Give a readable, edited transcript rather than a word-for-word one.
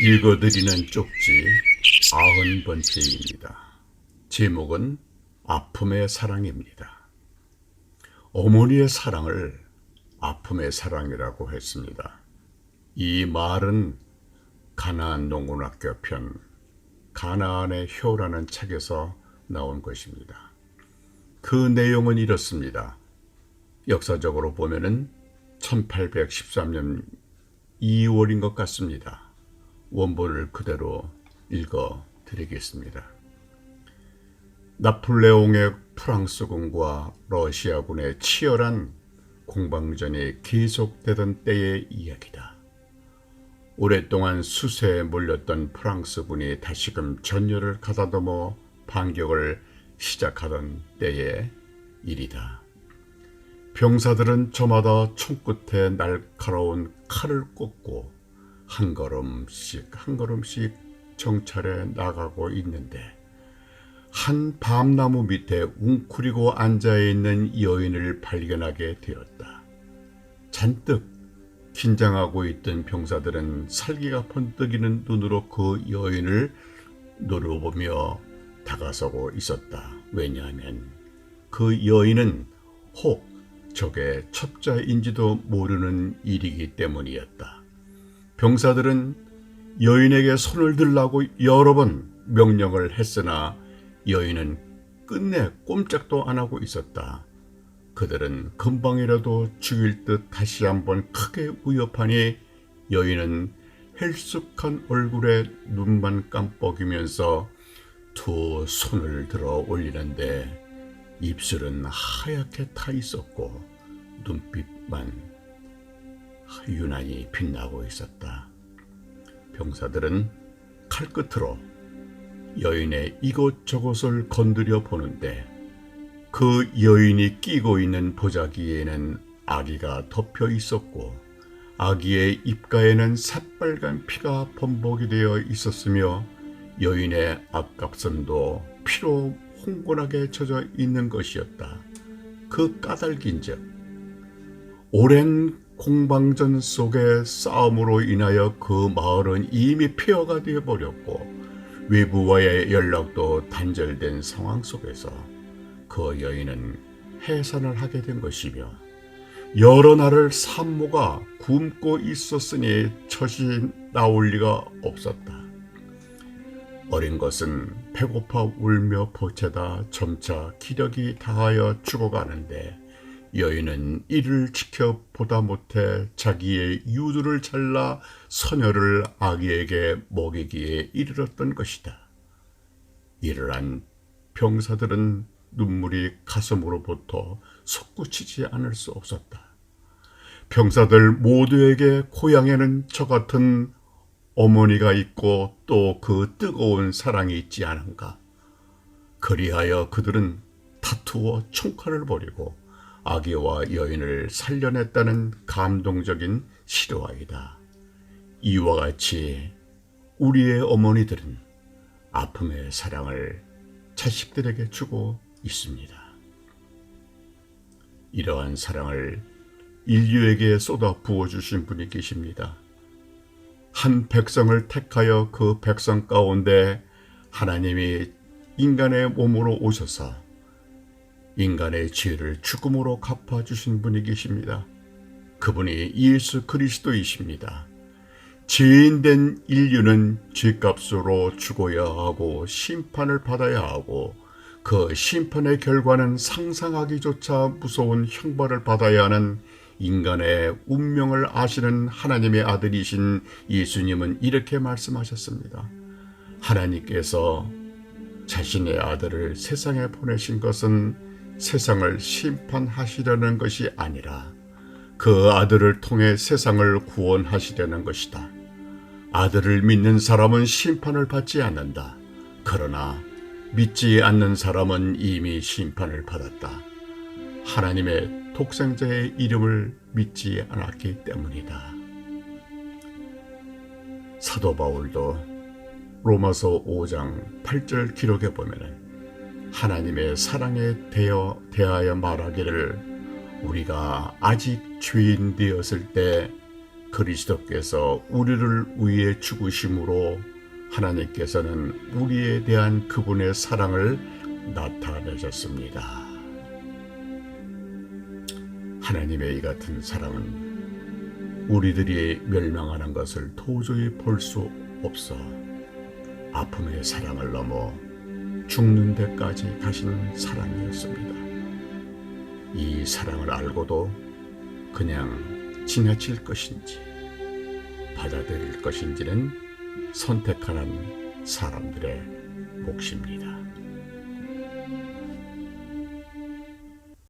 읽어드리는 쪽지 90번째입니다. 제목은 아픔의 사랑입니다. 어머니의 사랑을 아픔의 사랑이라고 했습니다. 이 말은 가나안 농군학교 편 가나안의 효라는 책에서 나온 것입니다. 그 내용은 이렇습니다. 역사적으로 보면은 1813년 2월인 것 같습니다. 원본을 그대로 읽어 드리겠습니다. 나폴레옹의 프랑스군과 러시아군의 치열한 공방전이 계속되던 때의 이야기다. 오랫동안 수세에 몰렸던 프랑스군이 다시금 전열을 가다듬어 반격을 시작하던 때의 일이다. 병사들은 저마다 총끝에 날카로운 칼을 꽂고 한 걸음씩 정찰해 나가고 있는데 한 밤나무 밑에 웅크리고 앉아있는 여인을 발견하게 되었다. 잔뜩 긴장하고 있던 병사들은 살기가 번뜩이는 눈으로 그 여인을 노려보며 다가서고 있었다. 왜냐하면 그 여인은 혹 적의 첩자인지도 모르는 일이기 때문이었다. 병사들은 여인에게 손을 들라고 여러 번 명령을 했으나 여인은 끝내 꼼짝도 안 하고 있었다. 그들은 금방이라도 죽일 듯 다시 한번 크게 위협하니 여인은 헬쑥한 얼굴에 눈만 깜빡이면서 두 손을 들어 올리는데 입술은 하얗게 타 있었고 눈빛만 유난히 빛나고 있었다. 병사들은 칼끝으로 여인의 이곳저곳을 건드려 보는데 그 여인이 끼고 있는 보자기에는 아기가 덮여 있었고 아기의 입가에는 새빨간 피가 범벅이 되어 있었으며 여인의 앞갑선도 피로 홍곤하게 젖어 있는 것이었다. 그 까닭인즉 오랜 공방전 속의 싸움으로 인하여 그 마을은 이미 폐허가 되어버렸고 외부와의 연락도 단절된 상황 속에서 그 여인은 해산을 하게 된 것이며 여러 날을 산모가 굶고 있었으니 젖이 나올 리가 없었다. 어린 것은 배고파 울며 보채다 점차 기력이 다하여 죽어가는데 여인은 이를 지켜보다 못해 자기의 유두를 잘라 소녀를 아기에게 먹이기에 이르렀던 것이다. 이를 한 병사들은 눈물이 가슴으로부터 솟구치지 않을 수 없었다. 병사들 모두에게 고향에는 저 같은 어머니가 있고 또 그 뜨거운 사랑이 있지 않은가. 그리하여 그들은 다투어 총칼을 벌이고 아기와 여인을 살려냈다는 감동적인 실화이다. 이와 같이 우리의 어머니들은 아픔의 사랑을 자식들에게 주고 있습니다. 이러한 사랑을 인류에게 쏟아 부어주신 분이 계십니다. 한 백성을 택하여 그 백성 가운데 하나님이 인간의 몸으로 오셔서 인간의 죄를 죽음으로 갚아주신 분이 계십니다. 그분이 예수 그리스도이십니다. 죄인된 인류는 죄값으로 죽어야 하고 심판을 받아야 하고 그 심판의 결과는 상상하기조차 무서운 형벌을 받아야 하는 인간의 운명을 아시는 하나님의 아들이신 예수님은 이렇게 말씀하셨습니다. 하나님께서 자신의 아들을 세상에 보내신 것은 세상을 심판하시려는 것이 아니라 그 아들을 통해 세상을 구원하시려는 것이다. 아들을 믿는 사람은 심판을 받지 않는다. 그러나 믿지 않는 사람은 이미 심판을 받았다. 하나님의 독생자의 이름을 믿지 않았기 때문이다. 사도 바울도 로마서 5장 8절 기록에 보면은 하나님의 사랑에 대하여 말하기를 우리가 아직 죄인 되었을 때 그리스도께서 우리를 위해 죽으심으로 하나님께서는 우리에 대한 그분의 사랑을 나타내셨습니다. 하나님의 이 같은 사랑은 우리들이 멸망하는 것을 도저히 볼 수 없어 아픔의 사랑을 넘어 죽는 데까지 가신 사랑이었습니다. 이 사랑을 알고도 그냥 지나칠 것인지 받아들일 것인지는 선택하는 사람들의 몫입니다.